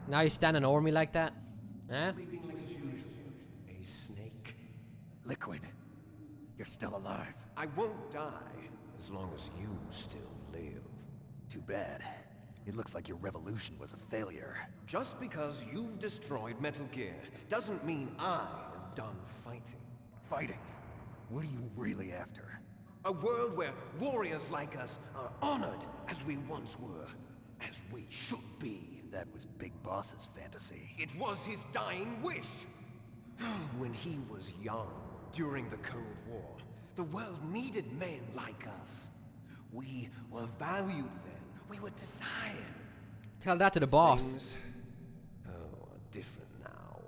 Now you're standing over me like that? Huh? Sleeping like usual. A snake. Liquid, you're still alive. I won't die as long as you still live. Too bad. It looks like your revolution was a failure. Just because you've destroyed Metal Gear doesn't mean I am done fighting. Fighting? What are you really after? A world where warriors like us are honored as we once were, as we should be. That was Big Boss's fantasy. It was his dying wish. When he was young, during the Cold War, the world needed men like us. We were valued then. We were desired. Tell that to the boss. Things, are different now.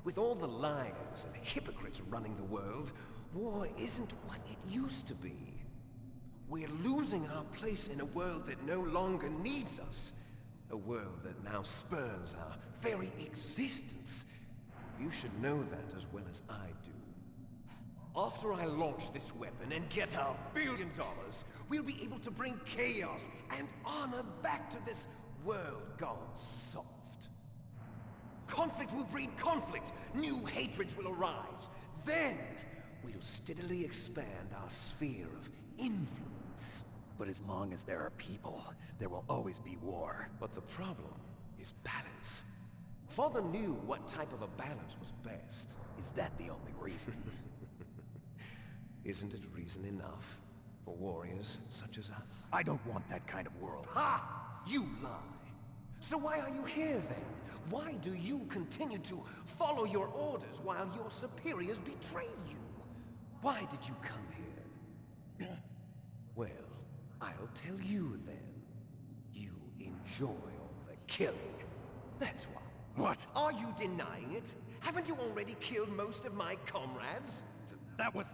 With all the liars and hypocrites running the world, war isn't what it used to be. We're losing our place in a world that no longer needs us. A world that now spurns our very existence. You should know that as well as I do. After I launch this weapon and get our $1 billion, we'll be able to bring chaos and honor back to this world gone soft. Conflict will breed conflict. New hatreds will arise. Then, we'll steadily expand our sphere of influence. But as long as there are people, there will always be war. But the problem is balance. Father knew what type of a balance was best. Is that the only reason? Isn't it reason enough for warriors such as us? I don't want that kind of world. Ha! You lie. So why are you here then? Why do you continue to follow your orders while your superiors betray you? Why did you come here? Well, I'll tell you then. You enjoy all the killing. That's why. What? Are you denying it? Haven't you already killed most of my comrades? That was...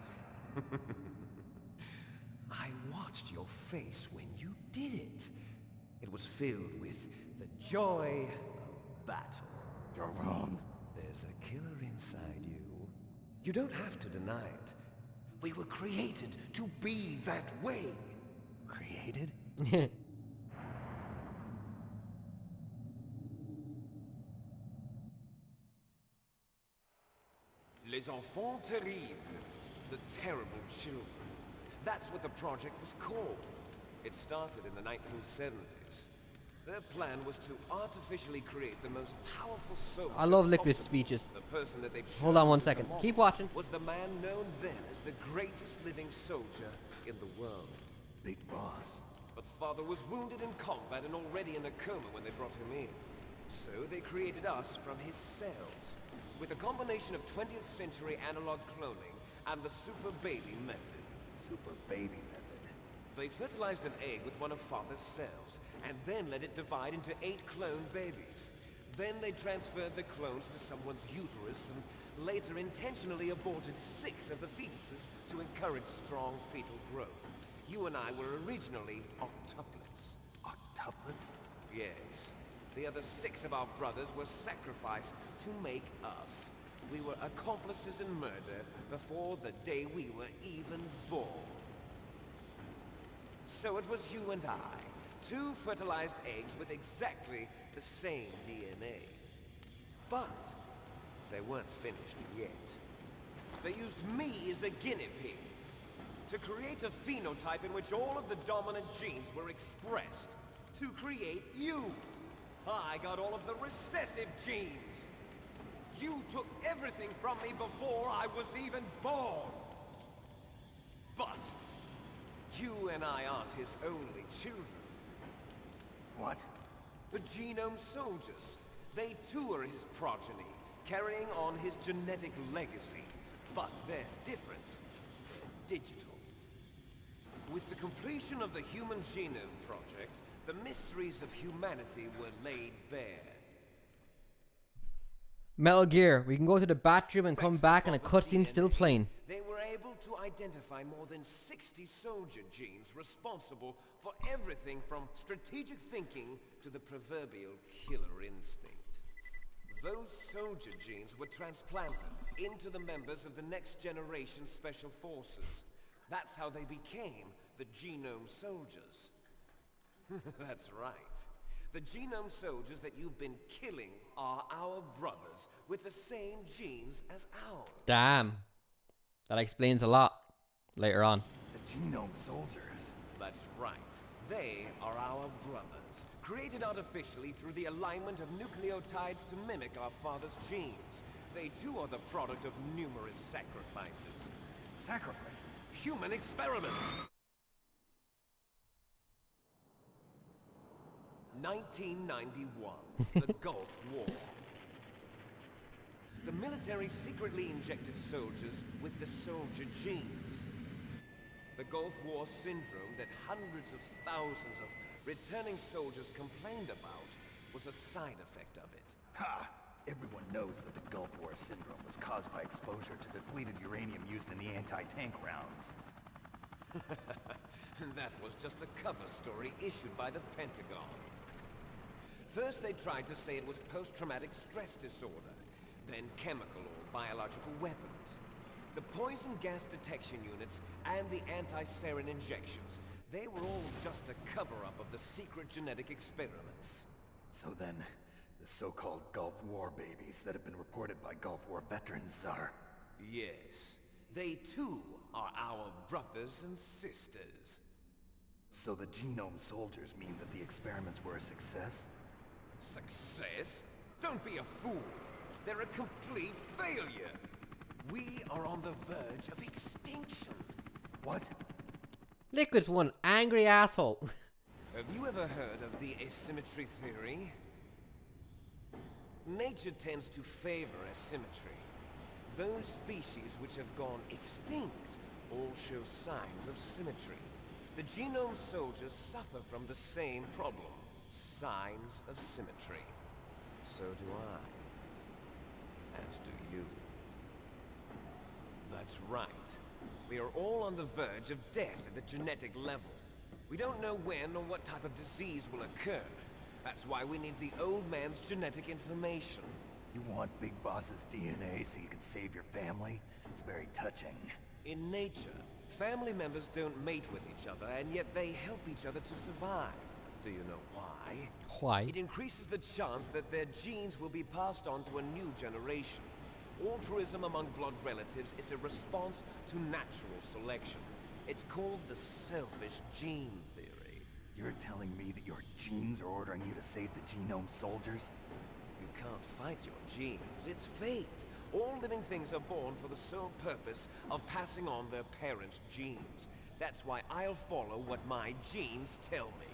I watched your face when you did it. It was filled with the joy of battle. You're wrong. There's a killer inside you. You don't have to deny it. We were created to be that way. Created? Les enfants terribles. The terrible children. That's what the project was called. It started in the 1970s. Their plan was to artificially create the most powerful soldier I love Liquid's possible. speeches. The person that they Hold on chose one as the second. model Keep watching. was the man known then as the greatest living soldier in the world. Big Boss. But Father was wounded in combat and already in a coma when they brought him in. So they created us from his cells, with a combination of 20th century analog cloning and the super baby method. Super baby method. They fertilized an egg with one of Father's cells, and then let it divide into 8 cloned babies. Then they transferred the clones to someone's uterus, and later intentionally aborted 6 of the fetuses to encourage strong fetal growth. You and I were originally octuplets. Octuplets? Yes. The other 6 of our brothers were sacrificed to make us. We were accomplices in murder before the day we were even born. So it was you and I, 2 fertilized eggs with exactly the same DNA. But they weren't finished yet. They used me as a guinea pig to create a phenotype in which all of the dominant genes were expressed to create you. I got all of the recessive genes. You took everything from me before I was even born. But you and I aren't his only children. What? The genome soldiers. They too are his progeny, carrying on his genetic legacy. But they're different. They're digital. With the completion of the Human Genome Project, the mysteries of humanity were laid bare. Metal Gear. We can go to the bathroom and come Thanks back to and a Father's cutscene still DNA, playing. They were able to identify more than 60 soldier genes responsible for everything from strategic thinking to the proverbial killer instinct. Those soldier genes were transplanted into the members of the next generation special forces. That's how they became the genome soldiers. That's right. The genome soldiers that you've been killing are our brothers, with the same genes as ours. Damn. That explains a lot later on. The genome soldiers. That's right. They are our brothers, created artificially through the alignment of nucleotides to mimic our father's genes. They too are the product of numerous sacrifices. Sacrifices? Human experiments! 1991, the Gulf War. The military secretly injected soldiers with the soldier genes. The Gulf War syndrome that hundreds of thousands of returning soldiers complained about was a side effect of it. Ha! Everyone knows that the Gulf War syndrome was caused by exposure to depleted uranium used in the anti-tank rounds. That was just a cover story issued by the Pentagon. First they tried to say it was post-traumatic stress disorder, then chemical or biological weapons. The poison gas detection units and the anti-sarin injections, they were all just a cover-up of the secret genetic experiments. So then, the so-called Gulf War babies that have been reported by Gulf War veterans are... Yes, they too are our brothers and sisters. So the genome soldiers mean that the experiments were a success? Success? Don't be a fool. They're a complete failure. We are on the verge of extinction. What? Liquid's one angry asshole. Have you ever heard of the asymmetry theory? Nature tends to favor asymmetry. Those species which have gone extinct all show signs of symmetry. The genome soldiers suffer from the same problem. Signs of symmetry. So do I. As do you. That's right. We are all on the verge of death at the genetic level. We don't know when or what type of disease will occur. That's why we need the old man's genetic information. You want Big Boss's DNA so you can save your family? It's very touching. In nature, family members don't mate with each other, and yet they help each other to survive. Do you know why? Why? It increases the chance that their genes will be passed on to a new generation. Altruism among blood relatives is a response to natural selection. It's called the selfish gene theory. You're telling me that your genes are ordering you to save the genome soldiers? You can't fight your genes, it's fate. All living things are born for the sole purpose of passing on their parents' genes. That's why I'll follow what my genes tell me.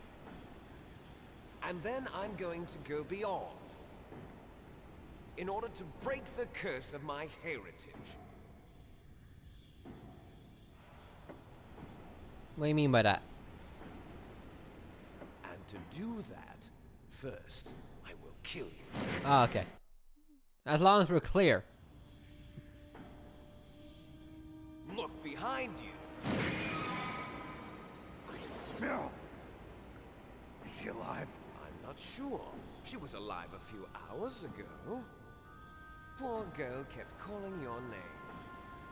And then I'm going to go beyond, in order to break the curse of my heritage. What do you mean by that? And to do that, first, I will kill you. Ah, okay. As long as we're clear. Look behind you. Meryl! Is she alive? I'm not sure. She was alive a few hours ago. Poor girl kept calling your name.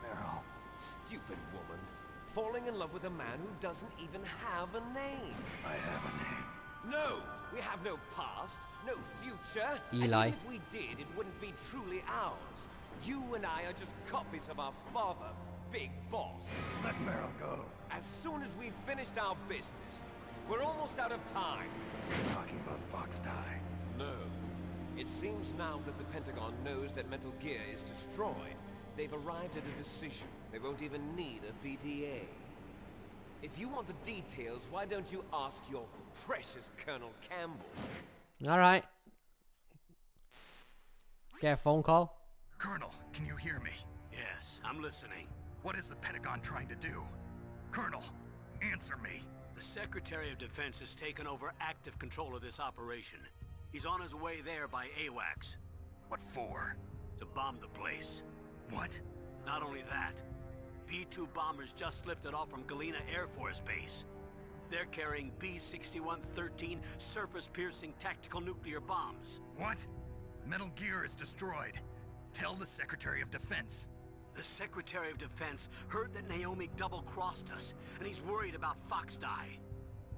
Meryl. Stupid woman. Falling in love with a man who doesn't even have a name. I have a name. No! We have no past, no future. Eli. And even if we did, it wouldn't be truly ours. You and I are just copies of our father, Big Boss. Let Meryl go. As soon as we've finished our business, we're almost out of time. You're talking about Fox Die. No. It seems now that the Pentagon knows that Metal Gear is destroyed. They've arrived at a decision. They won't even need a BDA. If you want the details, why don't you ask your precious Colonel Campbell? Alright. Get a phone call? Colonel, can you hear me? Yes, I'm listening. What is the Pentagon trying to do? Colonel, answer me. The Secretary of Defense has taken over active control of this operation. He's on his way there by AWACS. What for? To bomb the place. What? Not only that, B-2 bombers just lifted off from Galena Air Force Base. They're carrying B-6113 surface-piercing tactical nuclear bombs. What? Metal Gear is destroyed. Tell the Secretary of Defense. The Secretary of Defense heard that Naomi double-crossed us, and he's worried about Fox Die.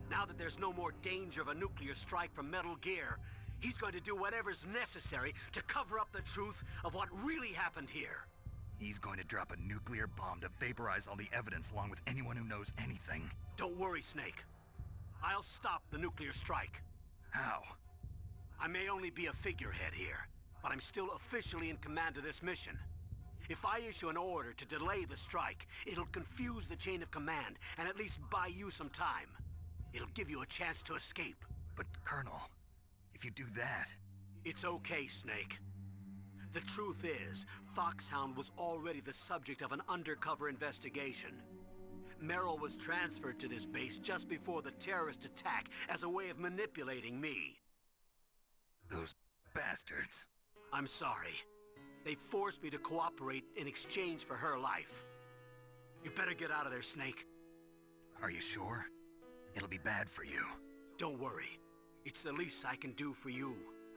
Now that there's no more danger of a nuclear strike from Metal Gear, he's going to do whatever's necessary to cover up the truth of what really happened here. He's going to drop a nuclear bomb to vaporize all the evidence along with anyone who knows anything. Don't worry, Snake. I'll stop the nuclear strike. How? I may only be a figurehead here, but I'm still officially in command of this mission. If I issue an order to delay the strike, it'll confuse the chain of command and at least buy you some time. It'll give you a chance to escape. But, Colonel, if you do that... It's okay, Snake. The truth is, Foxhound was already the subject of an undercover investigation. Meryl was transferred to this base just before the terrorist attack as a way of manipulating me. Those bastards. I'm sorry. They forced me to cooperate in exchange for her life. You better get out of there, Snake. Are you sure? It'll be bad for you. Don't worry. It's the least I can do for you,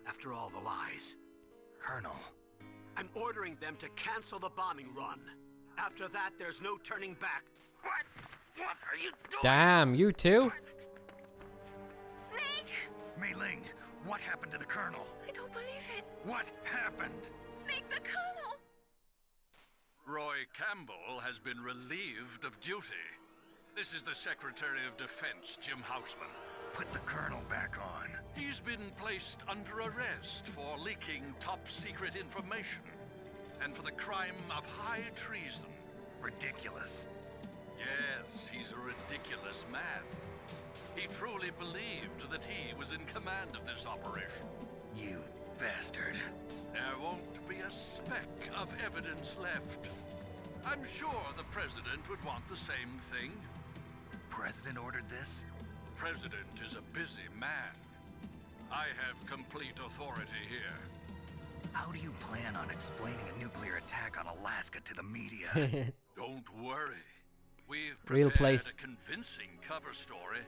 after all the lies. Colonel. I'm ordering them to cancel the bombing run. After that, there's no turning back. What? What are you doing? Damn, you too? Snake! Mei Ling, what happened to the Colonel? I don't believe it. What happened? Snake, the Colonel! Roy Campbell has been relieved of duty. This is the Secretary of Defense, Jim Houseman. Put the Colonel back on. He's been placed under arrest for leaking top-secret information and for the crime of high treason. Ridiculous. Yes, he's a ridiculous man. He truly believed that he was in command of this operation. You bastard. There won't be a speck of evidence left. I'm sure the President would want the same thing. President ordered this? The President is a busy man. I have complete authority here. How do you plan on explaining a nuclear attack on Alaska to the media? Don't worry. We've Real prepared place. a convincing cover story.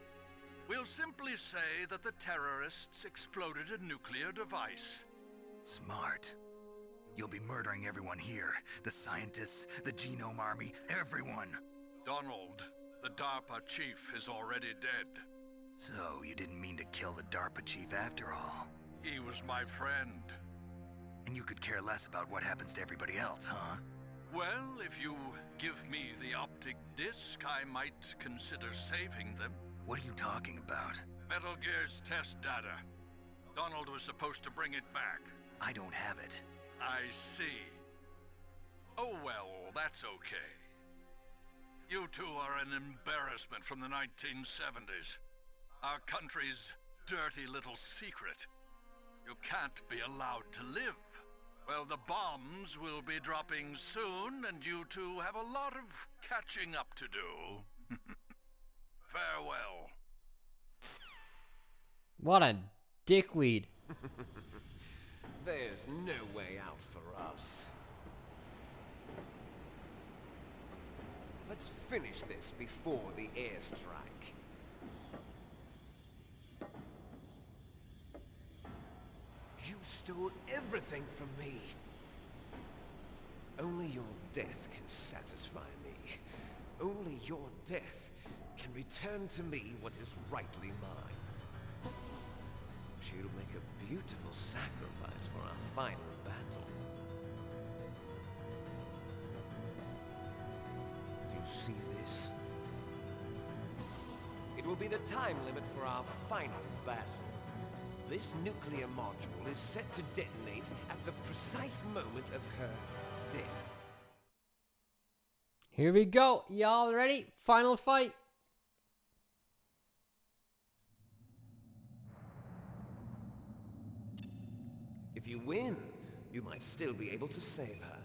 We'll simply say that the terrorists exploded a nuclear device. Smart. You'll be murdering everyone here. The scientists, the genome army, everyone. Donald, the DARPA chief, is already dead. So, you didn't mean to kill the DARPA chief after all. He was my friend. And you could care less about what happens to everybody else, huh? Well, if you give me the optic disc, I might consider saving them. What are you talking about? Metal Gear's test data. Donald was supposed to bring it back. I don't have it. I see. Oh well, that's okay. You two are an embarrassment from the 1970s. Our country's dirty little secret. You can't be allowed to live. Well, the bombs will be dropping soon, and you two have a lot of catching up to do. Farewell. What a dickweed. There's no way out for us. Let's finish this before the airstrike. You stole everything from me. Only your death can satisfy me. Only your death can return to me what is rightly mine. She'll make a beautiful sacrifice for our final battle. Do you see this? It will be the time limit for our final battle. This nuclear module is set to detonate at the precise moment of her death. Here we go. Y'all ready? Final fight. If you win, you might still be able to save her.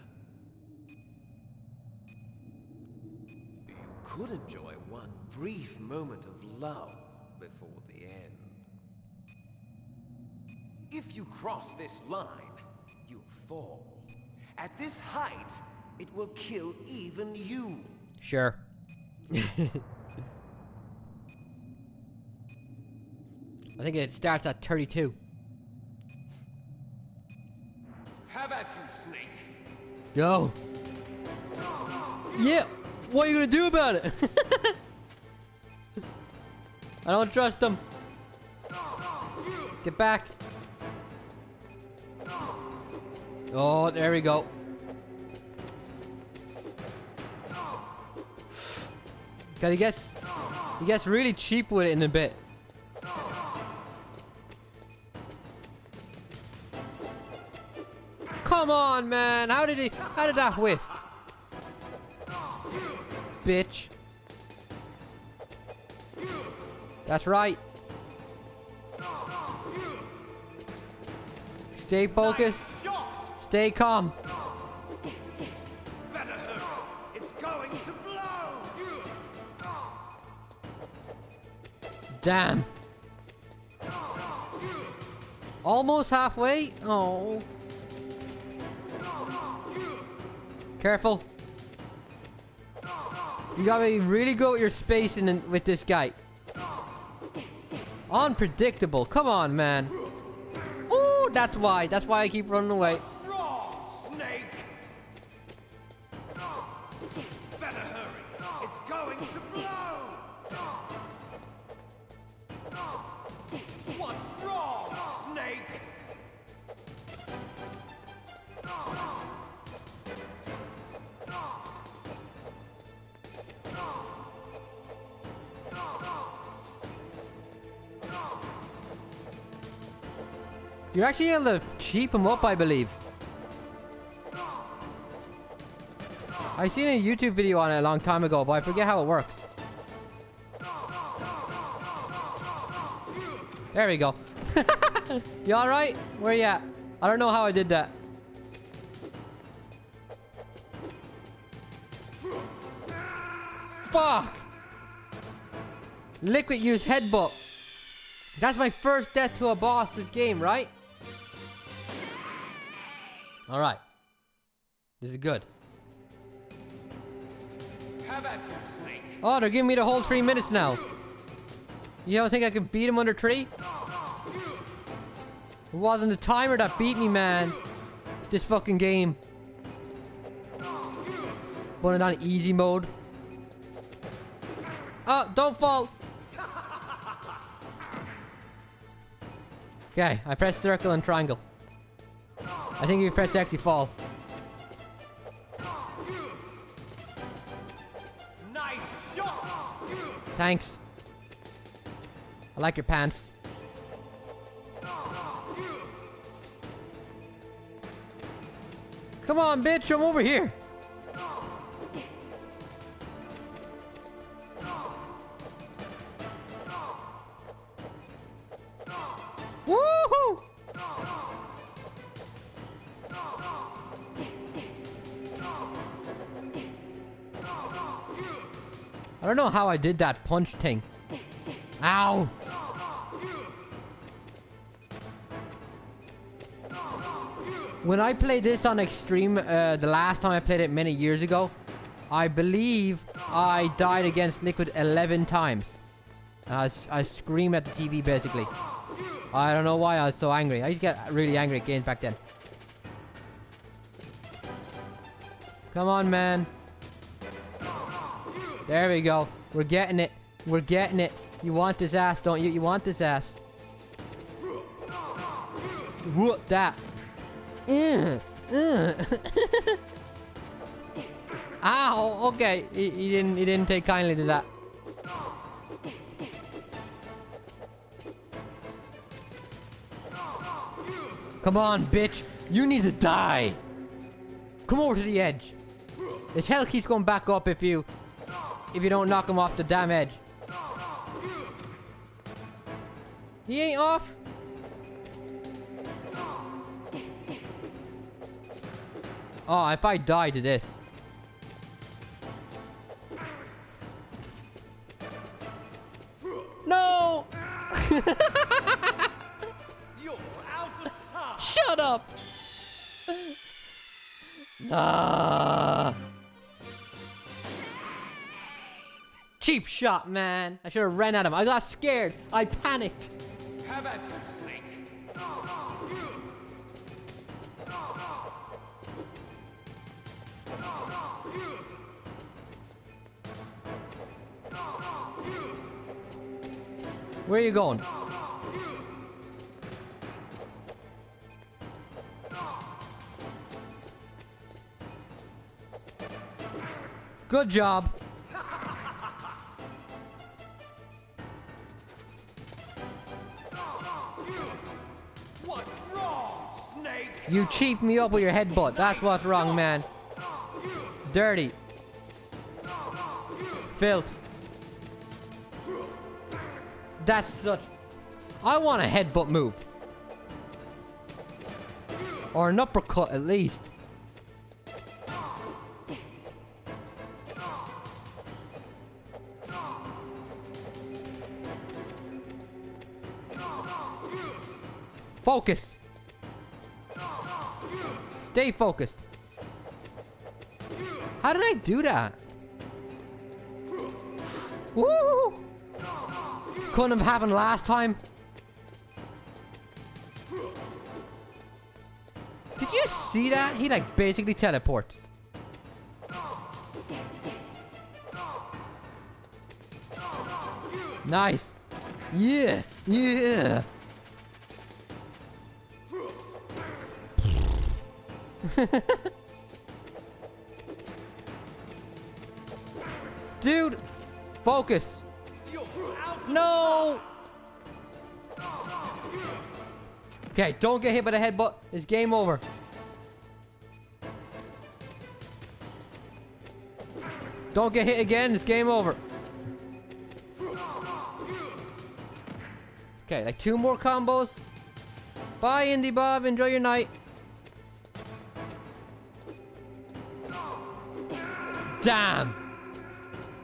You could enjoy one brief moment of love before the end. If you cross this line, you'll fall. At this height, it will kill even you. Sure. I think it starts at 32. Have at you, Snake. Go. Yeah. What are you gonna do about it? I don't trust him. Get back. Oh, there we go. God, he gets really cheap with it in a bit. Come on, man. How did that whiff? Bitch. That's right. Stay focused. Stay calm. Better hurry. It's going to blow. Damn. Almost halfway. Oh. Careful. You gotta be really good with your spacing with this guy. Unpredictable. Come on, man. Ooh, that's why. That's why I keep running away. What's wrong, Snake? Better hurry. It's going to blow. What's wrong, Snake? You're actually able to cheap him up, I believe. I seen a YouTube video on it a long time ago, but I forget how it works. There we go. You alright? Where you at? I don't know how I did that. Fuck! Liquid use headbutt. That's my first death to a boss this game, right? Alright. This is good. Have at you, Snake. Oh, they're giving me the whole 3 minutes now. You don't think I can beat him under 3? It wasn't the timer that beat me, man. This fucking game. Put it on easy mode. Oh, don't fall. Okay, I pressed circle and triangle. I think if you press X, you fall. Nice shot. Thanks. I like your pants. Come on, bitch, I'm over here. Woohoo! I don't know how I did that punch thing. Ow! When I played this on Extreme, the last time I played it many years ago, I believe I died against Liquid 11 times. I screamed at the TV basically. I don't know why I was so angry. I used to get really angry at games back then. Come on, man. There we go. We're getting it. We're getting it. You want this ass, don't you? You want this ass. Whoop that. Ow. Okay. He didn't take kindly to that. Come on, bitch. You need to die. Come over to the edge. His health keeps going back up if you don't knock him off the damn edge. He ain't off. Oh, if I die to this. No! You're out of time. Shut up! Ah. Cheap shot, man. I should have ran at him. I got scared. I panicked. Have at you, Snake. Where are you going? Good job. What's wrong, Snake? You cheat me up with your headbutt. That's what's wrong, man. Dirty. Filth. That's such... I want a headbutt move. Or an uppercut, at least. Focus. Stay focused. How did I do that? Woo! Couldn't have happened last time. Did you see that? He like basically teleports. Nice. Yeah. Yeah. Dude, focus. No. Okay, don't get hit by the headbutt. It's game over. Don't get hit again. It's game over. Okay, like 2 more combos. Bye, Indy Bob. Enjoy your night. Damn.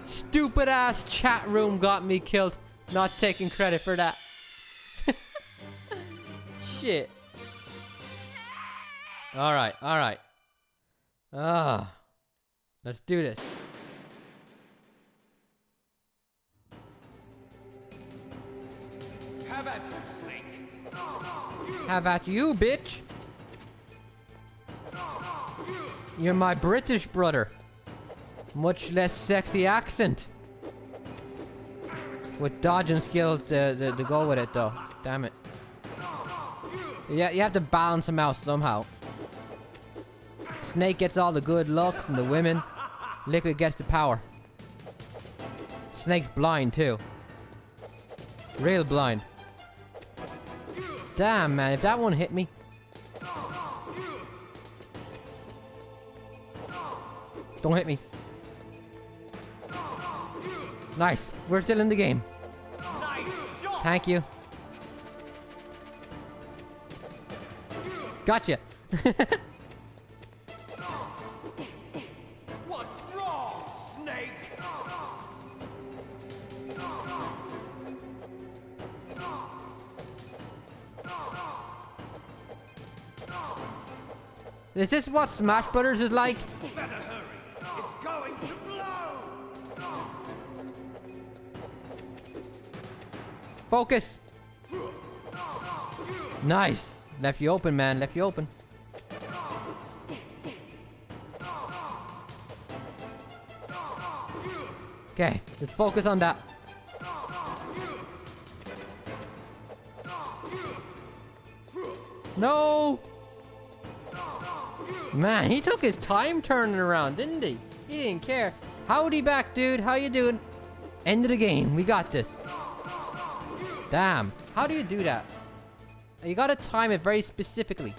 Stupid ass chat room got me killed. Not taking credit for that. Shit. Alright, alright. Let's do this. Have at you, Snake. Have at you, bitch. You're my British brother. Much less sexy accent. With dodging skills to go with it, though. Damn it. Yeah, you have to balance them out somehow. Snake gets all the good looks and the women. Liquid gets the power. Snake's blind, too. Real blind. Damn, man, if that one hit me. Don't hit me. Nice. We're still in the game. Thank you. Gotcha. What's wrong, Snake? Is this what Smash Brothers is like? Better hurry. It's going to blow. Focus. Nice. Left you open, man. Left you open. Okay, let's focus on that. No! Man, he took his time turning around, didn't he? He didn't care. Howdy back, dude. How you doing? End of the game. We got this. Damn. How do you do that? You gotta time it very specifically.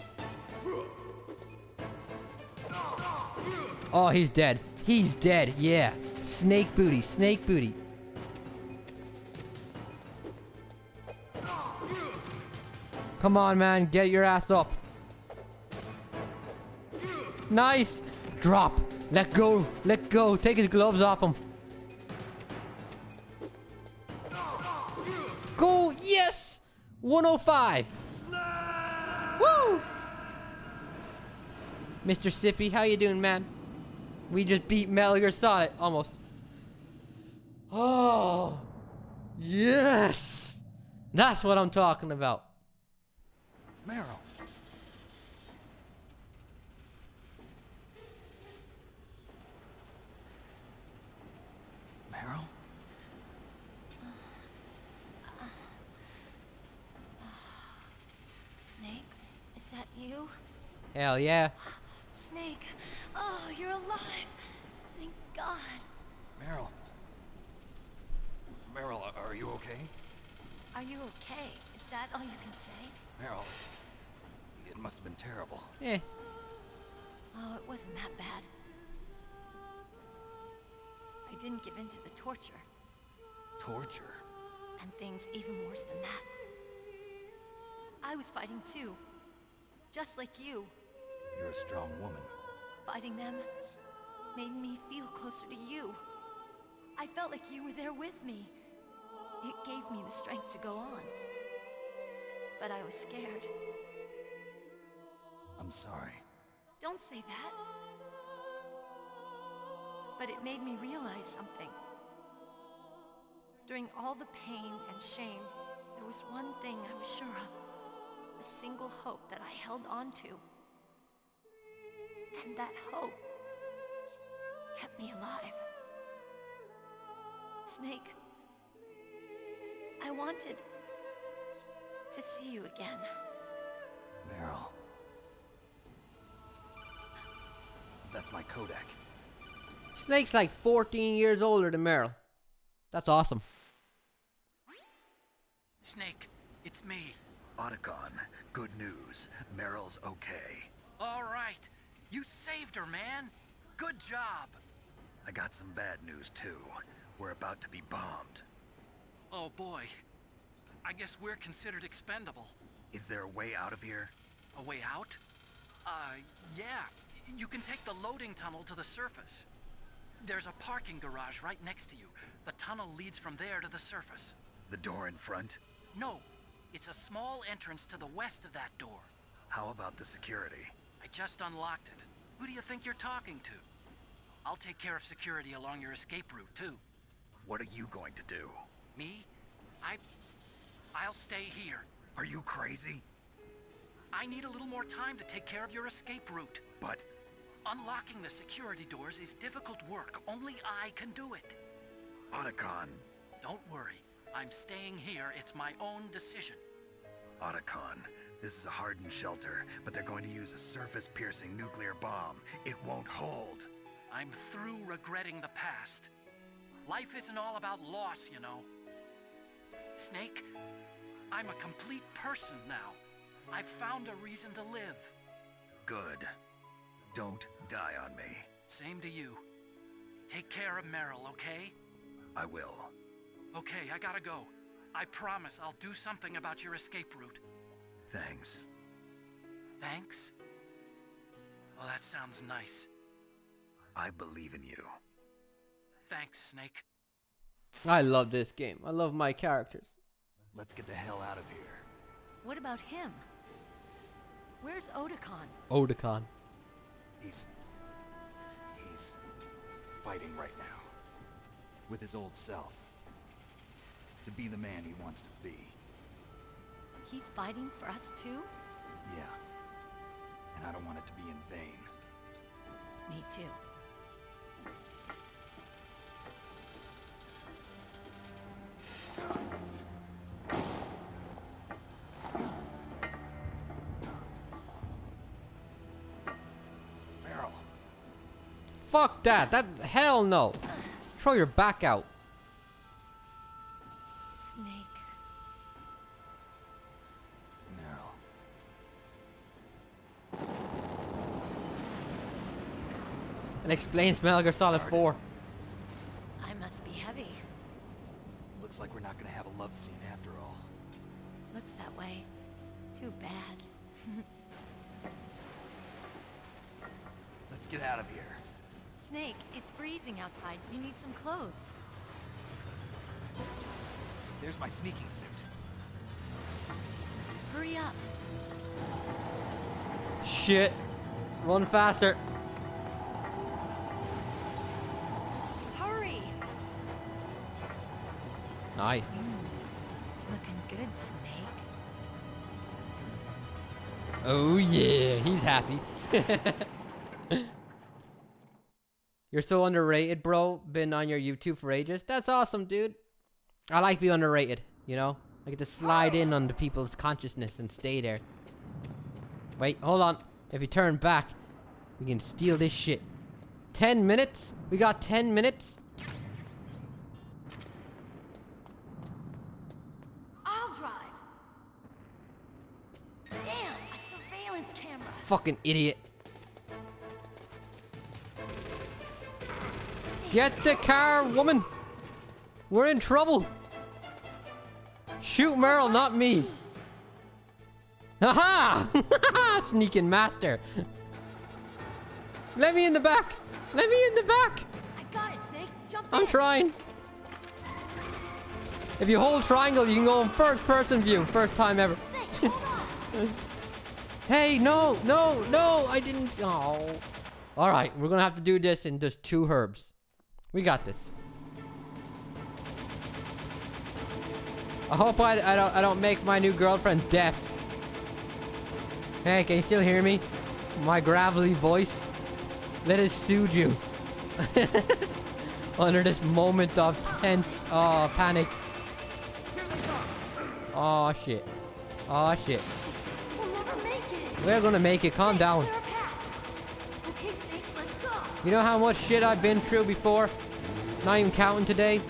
Oh, he's dead. He's dead. Yeah. Snake booty. Snake booty. Come on, man. Get your ass up. Nice. Drop. Let go. Let go. Take his gloves off him. Go. Yes. 105. Woo. Mr. Sippy, how you doing, man? We just beat Metal Gear Solid. Almost. Oh. Yes. That's what I'm talking about. Meryl. Meryl? that you? Hell yeah. Snake. Oh, you're alive. Thank God. Meryl. Meryl, are you okay? Are you okay? Is that all you can say? Meryl, it must have been terrible. Eh. Oh, it wasn't that bad. I didn't give in to the torture. Torture? And things even worse than that. I was fighting too. Just like you. You're a strong woman. Fighting them made me feel closer to you. I felt like you were there with me. It gave me the strength to go on. But I was scared. I'm sorry. Don't say that. But it made me realize something. During all the pain and shame, there was one thing I was sure of. A single hope that I held on to. And that hope kept me alive. Snake, I wanted to see you again. Meryl. That's my Kodak. Snake's like 14 years older than Meryl. That's awesome. Snake, it's me. Otacon, good news. Meryl's okay. All right. You saved her, man. Good job. I got some bad news, too. We're about to be bombed. Oh, boy. I guess we're considered expendable. Is there a way out of here? A way out? Yeah. You can take the loading tunnel to the surface. There's a parking garage right next to you. The tunnel leads from there to the surface. The door in front? No. It's a small entrance to the west of that door. How about the security? I just unlocked it. Who do you think you're talking to? I'll take care of security along your escape route, too. What are you going to do? Me? I'll stay here. Are you crazy? I need a little more time to take care of your escape route. But Unlocking the security doors is difficult work. Only I can do it. Otacon. Don't worry. I'm staying here. It's my own decision. Otacon, this is a hardened shelter, but they're going to use a surface-piercing nuclear bomb. It won't hold. I'm through regretting the past. Life isn't all about loss, you know. Snake, I'm a complete person now. I've found a reason to live. Good. Don't die on me. Same to you. Take care of Meryl, okay? I will. Okay, I gotta go. I promise I'll do something about your escape route. Thanks. Thanks? Well, that sounds nice. I believe in you. Thanks, Snake. I love this game. I love my characters. Let's get the hell out of here. What about him? Where's Otacon? Otacon. He's fighting right now. With his old self. To be the man he wants to be. He's fighting for us too? Yeah. And I don't want it to be in vain. Me too. Meryl. Fuck that. Hell no. Throw your back out. Snake. Meryl. And explains Metal Gear Solid 4. I must be heavy. Looks like we're not gonna have a love scene after all. Looks that way. Too bad. Let's get out of here. Snake, it's freezing outside. You need some clothes. There's my sneaking suit. Hurry up. Shit. Run faster. Hurry. Nice. Looking good, Snake. Oh yeah, he's happy. You're so underrated, bro. Been on your YouTube for ages. That's awesome, dude. I like being underrated, you know? I get to slide in onto people's consciousness and stay there. Wait, hold on. If you turn back, we can steal this shit. 10 minutes? We got 10 minutes? I'll drive. Damn, a surveillance camera. Fucking idiot. Get the car, woman! We're in trouble! Shoot Meryl, not me! Aha! Sneaking master. Let me in the back! Let me in the back! I got it, Snake. Jump I'm in. trying. If you hold triangle, you can go in first person view. First time ever. Snake, hold on. Hey, no, no, no, I didn't. Oh. Alright, we're gonna have to do this in just 2 herbs. We got this. I hope I don't make my new girlfriend deaf. Hey, can you still hear me? My gravelly voice. Let us soothe you. Under this moment of tense panic. Oh shit. Oh shit. We'll never make it. We're gonna make it, calm down. Clear a path. Okay, Snake, let's go. You know how much shit I've been through before? Not even counting today.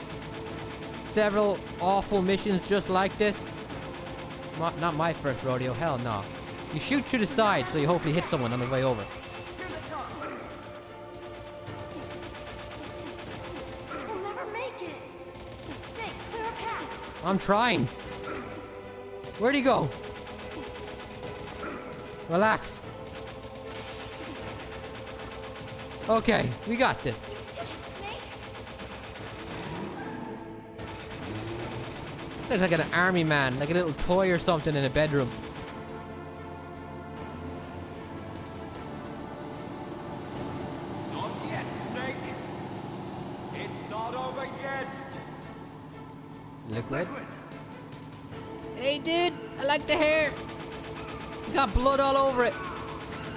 Several awful missions just like this. Not my first rodeo, hell no. You shoot to the side so you hopefully hit someone on the way over. We'll never make it. Snake, clear a path. I'm trying. Where'd he go? Relax. Okay, we got this. You did it, Snake. Looks like an army man, like a little toy or something in a bedroom. Not yet, Snake. It's not over yet. Liquid. Hey dude, I like the hair. You got blood all over it.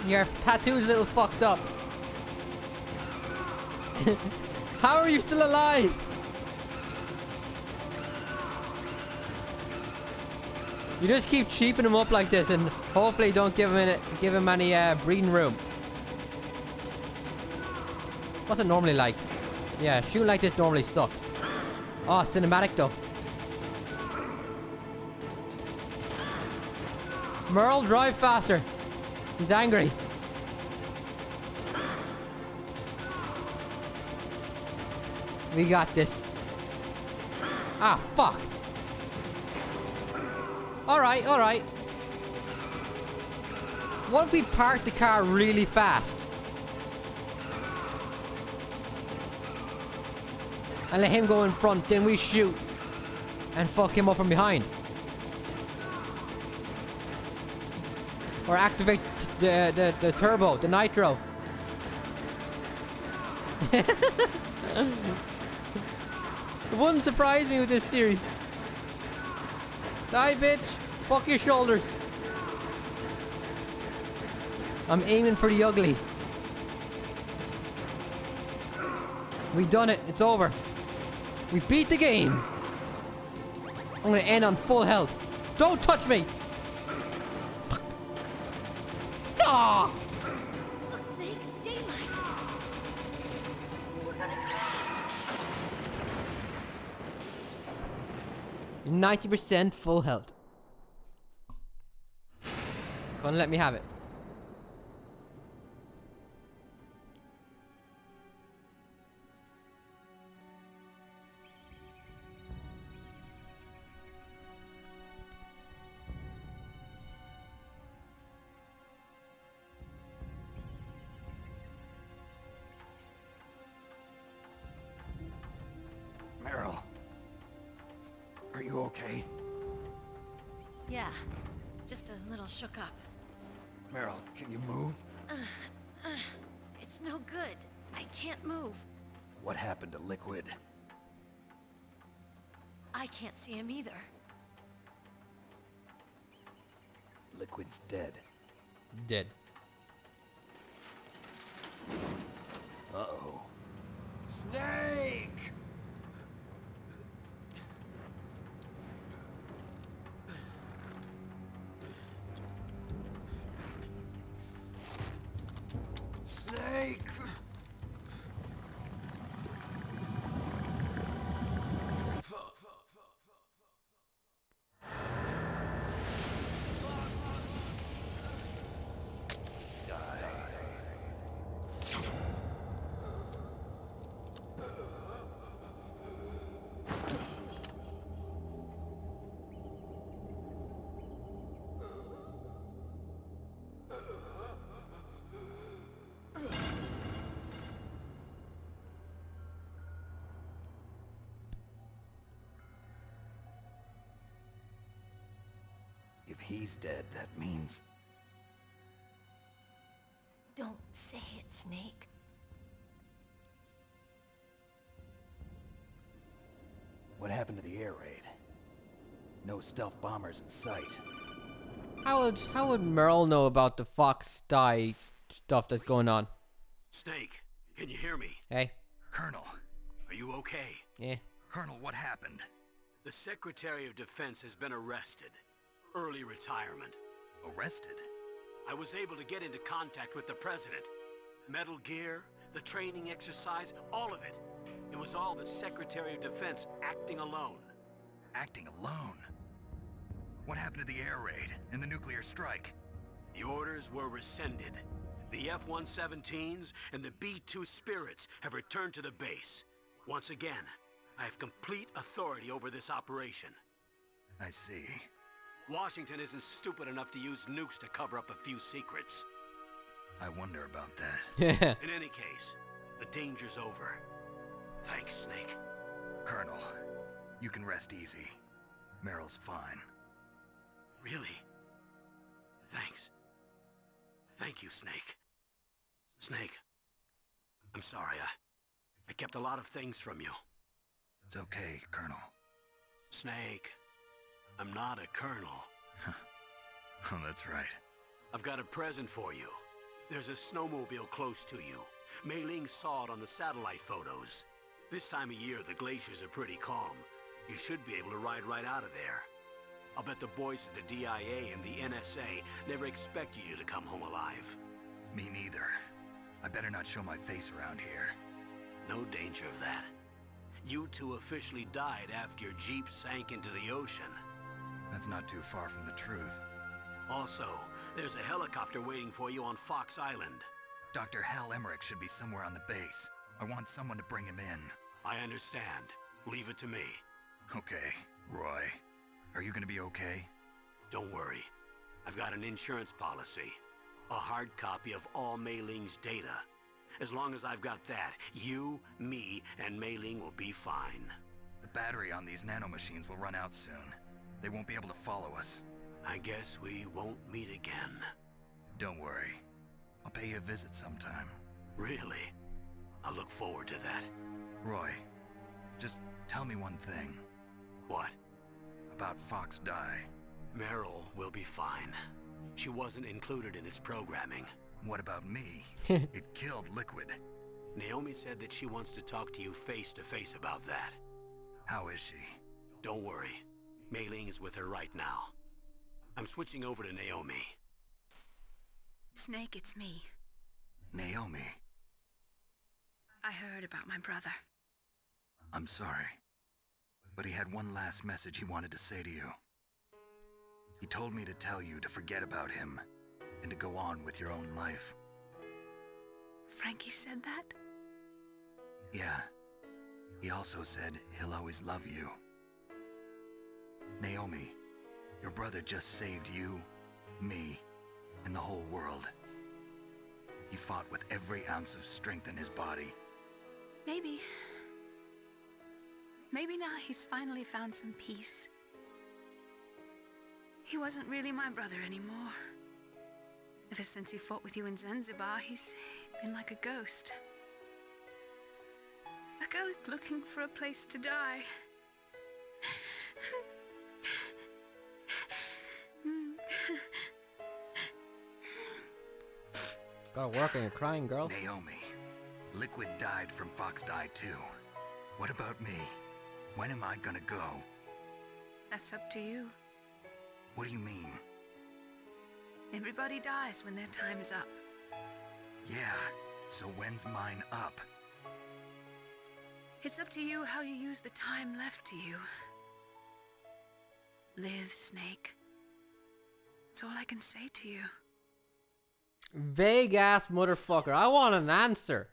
Your tattoo's a little fucked up. How are you still alive? You just keep cheaping him up like this, and hopefully don't give him any breathing room. What's it normally like? Yeah, shooting like this normally sucks. Oh, cinematic though. Meryl, drive faster. He's angry. We got this. Ah, fuck. Alright, alright. What if we park the car really fast? And let him go in front, then we shoot. And fuck him up from behind. Or activate the turbo, the nitro. It wouldn't surprise me with this series. Die, bitch. Fuck your shoulders. I'm aiming for the ugly. We done it. It's over. We beat the game. I'm gonna end on full health. Don't touch me. Ah! Look, Snake, daylight. We're gonna crash. 90% full health. Gonna let me have it. Meryl, are you okay? Yeah, just a little shook up. Meryl, can you move? It's no good. I can't move. What happened to Liquid? I can't see him either. Liquid's dead. Dead. Uh-oh. Snake! he's dead, that means... Don't say it, Snake. What happened to the air raid? No stealth bombers in sight. How would Meryl know about the Fox die stuff that's going on? Snake, can you hear me? Hey? Colonel. Are you okay? Yeah. Colonel, what happened? The Secretary of Defense has been arrested. Early retirement. Arrested? I was able to get into contact with the President. Metal Gear, the training exercise, all of it. It was all the Secretary of Defense acting alone. Acting alone? What happened to the air raid and the nuclear strike? The orders were rescinded. The F-117s and the B-2 Spirits have returned to the base. Once again, I have complete authority over this operation. I see. Washington isn't stupid enough to use nukes to cover up a few secrets. I wonder about that. Yeah. In any case, the danger's over. Thanks, Snake. Colonel, you can rest easy. Meryl's fine. Really? Thanks. Thank you, Snake. Snake, I'm sorry. I kept a lot of things from you. It's okay, Colonel. Snake, I'm not a colonel. Oh, that's right. I've got a present for you. There's a snowmobile close to you. Mei Ling saw it on the satellite photos. This time of year, the glaciers are pretty calm. You should be able to ride right out of there. I'll bet the boys at the DIA and the NSA never expected you to come home alive. Me neither. I better not show my face around here. No danger of that. You two officially died after your Jeep sank into the ocean. That's not too far from the truth. Also, there's a helicopter waiting for you on Fox Island. Dr. Hal Emmerich should be somewhere on the base. I want someone to bring him in. I understand. Leave it to me. Okay, Roy. Are you gonna be okay? Don't worry. I've got an insurance policy. A hard copy of all Mei Ling's data. As long as I've got that, you, me, and Mei Ling will be fine. The battery on these nanomachines will run out soon. They won't be able to follow us. I guess we won't meet again. Don't worry. I'll pay you a visit sometime. Really? I look forward to that. Roy, just tell me one thing. What? About Fox Die. Meryl will be fine. She wasn't included in its programming. What about me? It killed Liquid. Naomi said that she wants to talk to you face to face about that. How is she? Don't worry. Mei Ling is with her right now. I'm switching over to Naomi. Snake, it's me. Naomi. I heard about my brother. I'm sorry. But he had one last message he wanted to say to you. He told me to tell you to forget about him and to go on with your own life. Frankie said that? Yeah. He also said he'll always love you. Naomi, your brother just saved you, me, and the whole world. He fought with every ounce of strength in his body. Maybe. Maybe now he's finally found some peace. He wasn't really my brother anymore. Ever since he fought with you in Zanzibar, he's been like a ghost. A ghost looking for a place to die. Gotta work on your crying, girl. Naomi, Liquid died from Fox Die too. What about me? When am I gonna go? That's up to you. What do you mean? Everybody dies when their time is up. Yeah, so when's mine up? It's up to you how you use the time left to you. Live, Snake. That's all I can say to you. Vague ass motherfucker. I want an answer.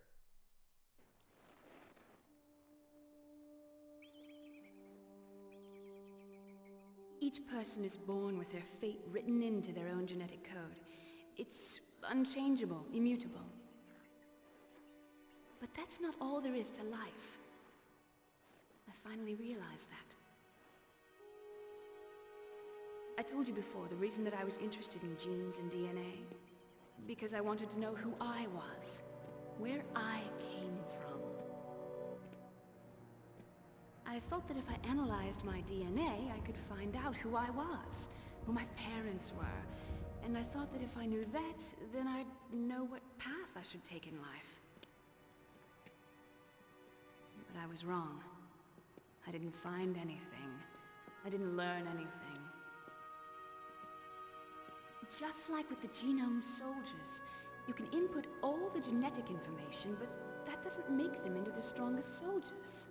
Each person is born with their fate written into their own genetic code. It's unchangeable, immutable. But that's not all there is to life. I finally realized that. I told you before the reason that I was interested in genes and DNA. Because I wanted to know who I was. Where I came from. I thought that if I analyzed my DNA, I could find out who I was. Who my parents were. And I thought that if I knew that, then I'd know what path I should take in life. But I was wrong. I didn't find anything. I didn't learn anything. Just like with the genome soldiers, you can input all the genetic information, but that doesn't make them into the strongest soldiers.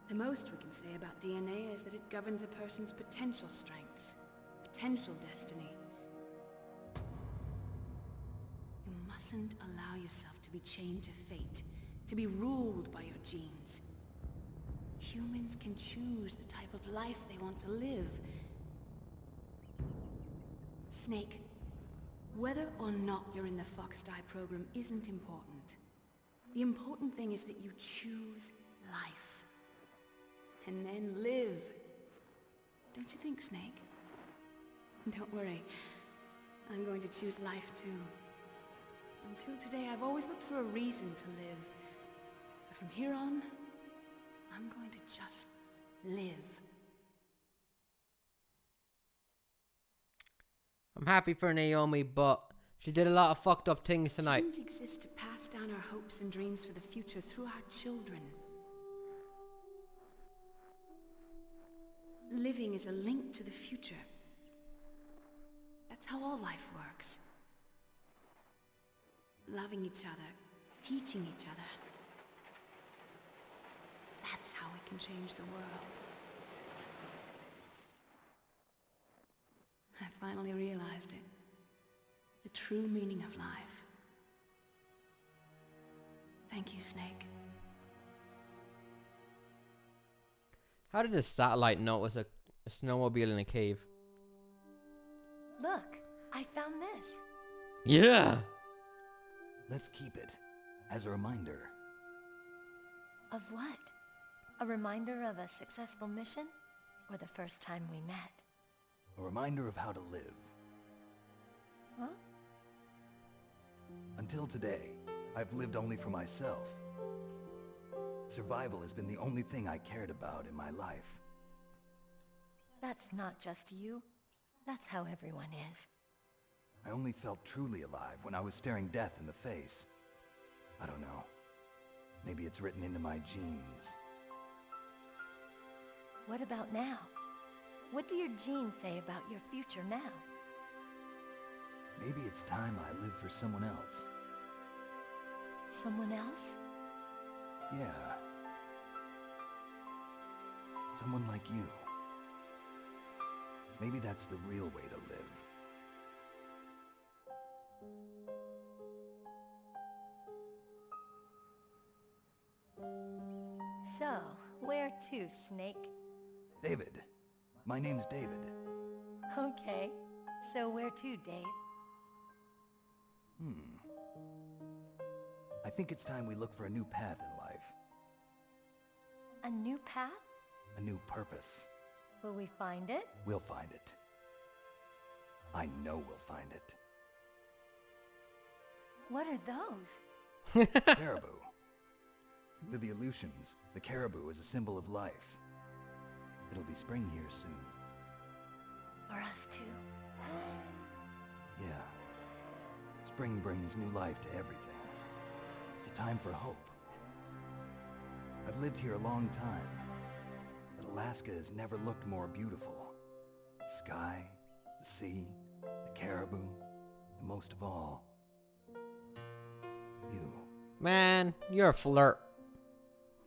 The most we can say about DNA is that it governs a person's potential strengths, potential destiny. You mustn't allow yourself to be chained to fate, to be ruled by your genes. Humans can choose the type of life they want to live. Snake, whether or not you're in the Fox-Die program isn't important. The important thing is that you choose life. And then live. Don't you think, Snake? Don't worry. I'm going to choose life too. Until today, I've always looked for a reason to live. But from here on, I'm going to just live. I'm happy for Naomi, but she did a lot of fucked up things tonight. Genes exist to pass down our hopes and dreams for the future through our children. Living is a link to the future. That's how all life works. Loving each other, teaching each other. That's how we can change the world. I finally realized it. The true meaning of life. Thank you, Snake. How did the satellite notice a snowmobile in a cave? Look, I found this. Yeah! Let's keep it as a reminder. Of what? A reminder of a successful mission? Or the first time we met? A reminder of how to live. Huh? Until today, I've lived only for myself. Survival has been the only thing I cared about in my life. That's not just you. That's how everyone is. I only felt truly alive when I was staring death in the face. I don't know. Maybe it's written into my genes. What about now? What do your genes say about your future now? Maybe it's time I live for someone else. Someone else? Yeah. Someone like you. Maybe that's the real way to live. So, where to, Snake? David. My name's David. Okay. So where to, Dave? I think it's time we look for a new path in life. A new path? A new purpose. Will we find it? We'll find it. I know we'll find it. What are those? Caribou. To the Aleutians, the caribou is a symbol of life. It'll be spring here soon. For us too. Yeah. Spring brings new life to everything. It's a time for hope. I've lived here a long time, but Alaska has never looked more beautiful. The sky, the sea, the caribou, and most of all, you. Man, you're a flirt.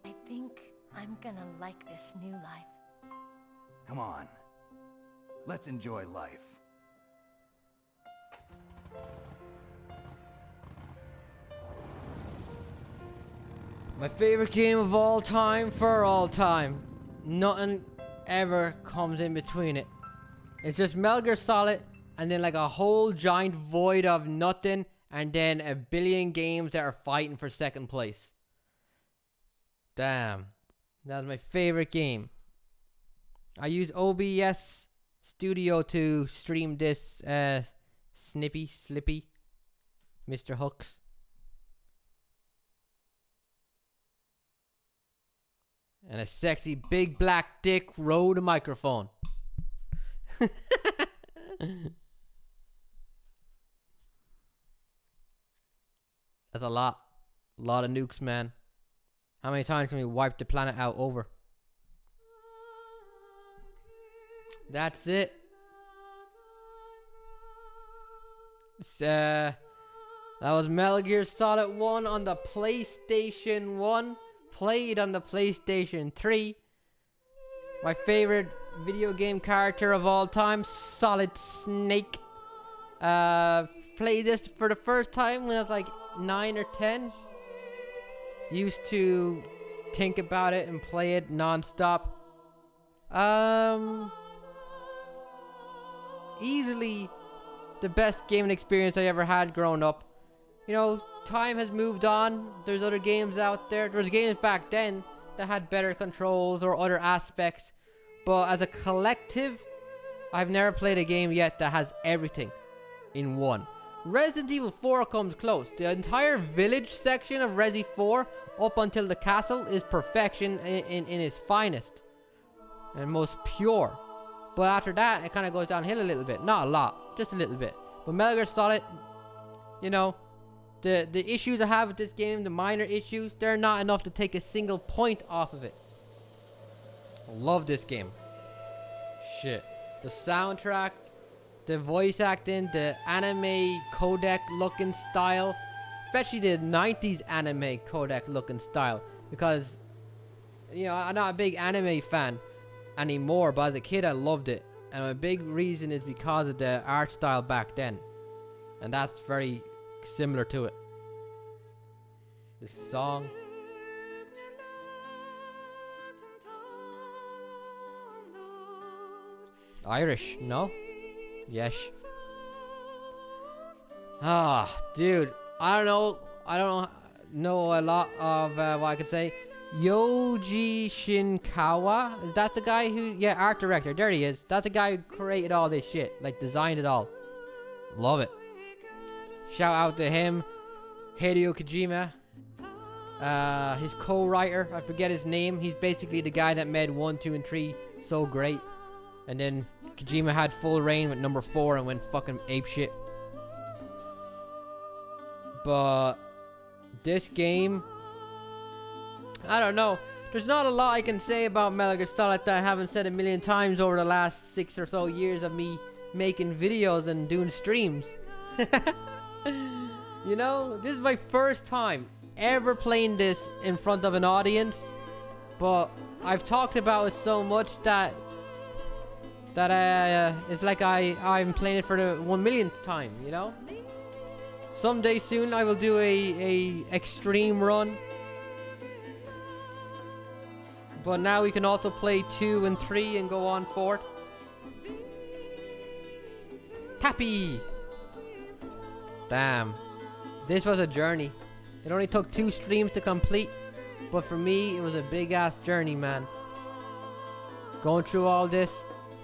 I think I'm gonna like this new life. Come on. Let's enjoy life. My favorite game of all time for all time. Nothing ever comes in between it. It's just Metal Gear Solid and then like a whole giant void of nothing and then a billion games that are fighting for second place. Damn. That's my favorite game. I use OBS studio to stream this Slippy, Mr. Hooks. And a sexy big black dick rode a microphone. That's a lot. A lot of nukes, man. How many times can we wipe the planet out over? That's it. That was Metal Gear Solid 1 on the PlayStation 1. Played on the PlayStation 3. My favorite video game character of all time, Solid Snake. Played this for the first time when I was like 9 or 10. Used to think about it and play it non-stop. Easily the best gaming experience I ever had growing up. You know, time has moved on. There's other games out there. There was games back then that had better controls or other aspects. But as a collective, I've never played a game yet that has everything in one. Resident Evil 4 comes close. The entire village section of Resi 4 up until the castle is perfection in its finest and most pure. But after that, it kind of goes downhill a little bit. Not a lot, just a little bit. But Metal Gear Solid, you know, the issues I have with this game, the minor issues, they're not enough to take a single point off of it. I love this game. Shit. The soundtrack, the voice acting, the anime codec looking style, especially the 90s anime codec looking style, because, you know, I'm not a big anime fan anymore, but as a kid I loved it, and a big reason is because of the art style back then, and that's very similar to it. This song, Irish, no? Yes. Ah, dude, I don't know a lot of what I could say. Yoji Shinkawa, is that the guy who, yeah, art director, there he is. That's the guy who created all this shit, like designed it all. Love it. Shout out to him. Hideo Kojima, his co-writer, I forget his name. He's basically the guy that made 1, 2, and 3 so great. And then Kojima had full reign with number 4 and went fucking apeshit. But this game, I don't know. There's not a lot I can say about Metal Gear Solid that I haven't said a million times over the last 6 or so years of me making videos and doing streams. You know, this is my first time ever playing this in front of an audience, but I've talked about it so much that it's like I'm playing it for the 1 millionth time, you know? Someday soon I will do a extreme run. But now we can also play 2 and 3 and go on forward. Tappy! Damn. This was a journey. It only took 2 streams to complete. But for me, it was a big ass journey, man. Going through all this.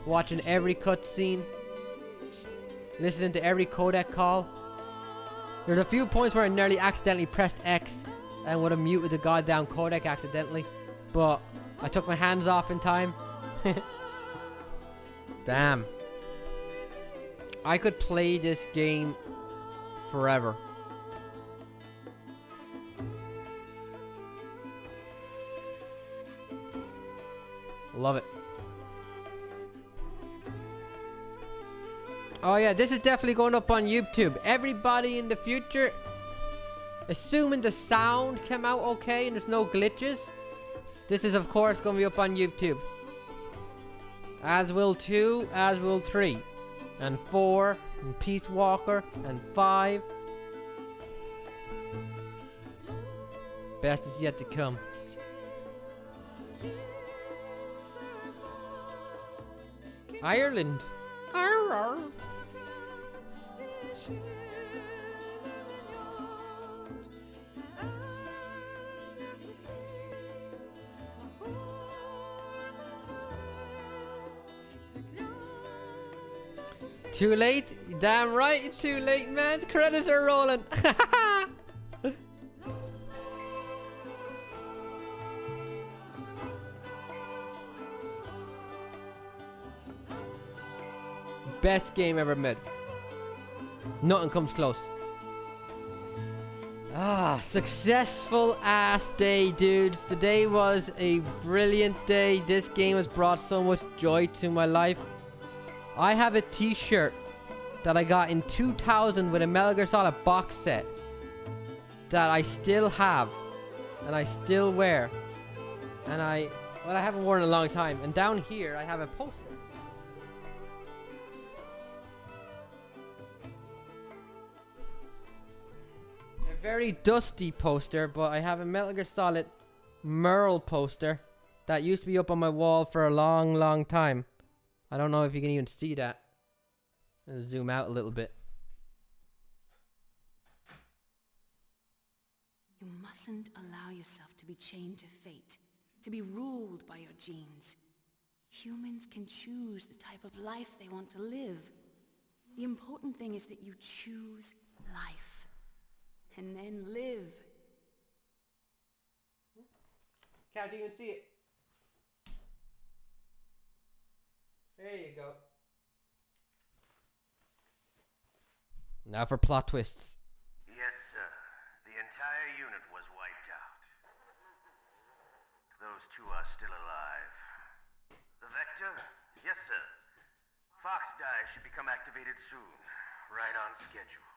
Watching every cutscene. Listening to every codec call. There's a few points where I nearly accidentally pressed X and would have muted the goddamn codec accidentally. But I took my hands off in time. Damn. I could play this game forever. Love it. Oh yeah, this is definitely going up on YouTube. Everybody in the future, assuming the sound came out okay and there's no glitches, this is of course going to be up on YouTube. As will 2, as will 3, and 4, and Peace Walker, and 5. Best is yet to come. Ireland. Arr. Too late? Damn right, too late, man. The credits are rolling. Best game ever made. Nothing comes close. Ah, successful ass day, dudes. Today was a brilliant day. This game has brought so much joy to my life. I have a t-shirt that I got in 2000 with a Metal Gear Solid box set that I still have and I still wear. And I haven't worn in a long time. And down here I have a poster. A very dusty poster, but I have a Metal Gear Solid Meryl poster that used to be up on my wall for a long, long time. I don't know if you can even see that. Let's zoom out a little bit. You mustn't allow yourself to be chained to fate, to be ruled by your genes. Humans can choose the type of life they want to live. The important thing is that you choose life. And then live. Can't even see it. There you go. Now for plot twists. Yes, sir. The entire unit was wiped out. Those two are still alive. The Vector? Yes, sir. Fox die should become activated soon. Right on schedule.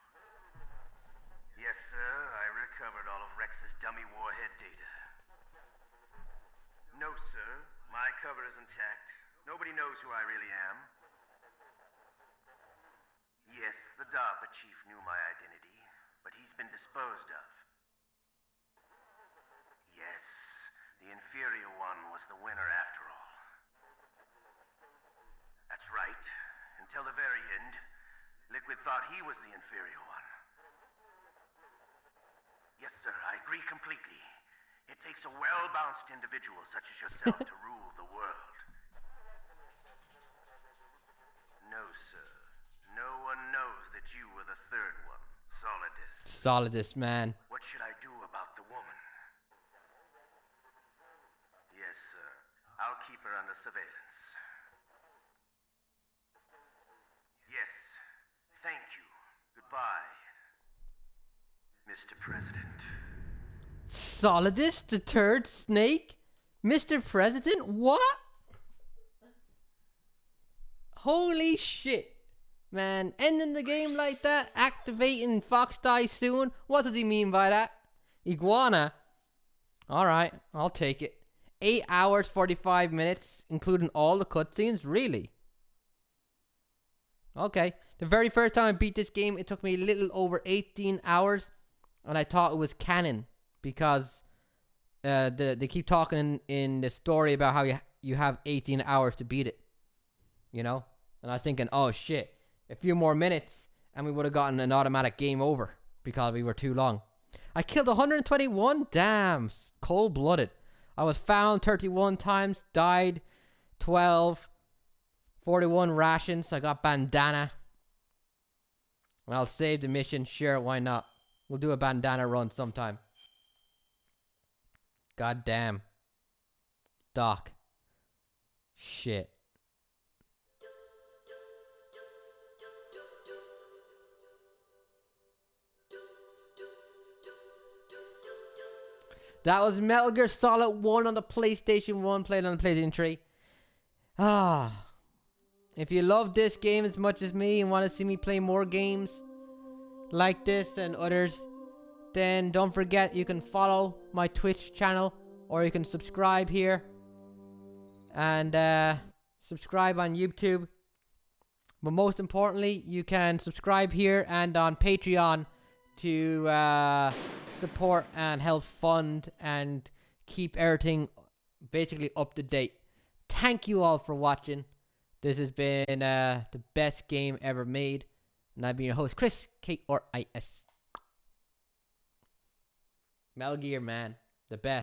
Yes, sir. I recovered all of Rex's dummy warhead data. No, sir. My cover is intact. Nobody knows who I really am. Yes, the DARPA chief knew my identity, but he's been disposed of. Yes, the inferior one was the winner after all. That's right. Until the very end, Liquid thought he was the inferior one. Yes, sir, I agree completely. It takes a well-balanced individual such as yourself to rule the world. No, sir. No one knows that you were the third one, Solidus. Solidus, man. What should I do about the woman? Yes, sir. I'll keep her under surveillance. Yes. Thank you. Goodbye, Mr. President. Solidus, the third Snake? Mr. President? What? Holy shit. Man, ending the game like that? Activating Fox die soon? What does he mean by that? Iguana? Alright, I'll take it. 8 hours, 45 minutes, including all the cutscenes? Really? Okay. The very first time I beat this game, it took me a little over 18 hours. And I thought it was canon. Because they keep talking in the story about how you have 18 hours to beat it. You know? And I was thinking, oh shit. A few more minutes and we would have gotten an automatic game over. Because we were too long. I killed 121? Damn. Cold-blooded. I was found 31 times. Died 12. 41 rations. I got bandana. And I'll save the mission. Sure, why not? We'll do a bandana run sometime. God damn. Doc. Shit. That was Metal Gear Solid 1 on the PlayStation 1, played on the PlayStation 3. Ah. If you love this game as much as me and want to see me play more games like this and others, then don't forget you can follow my Twitch channel or you can subscribe here and subscribe on YouTube. But most importantly, you can subscribe here and on Patreon to support and help fund and keep everything basically up to date. Thank you all for watching. This has been the best game ever made. And I've been your host, Chris, K-R-I-S. Metal Gear, man. The best.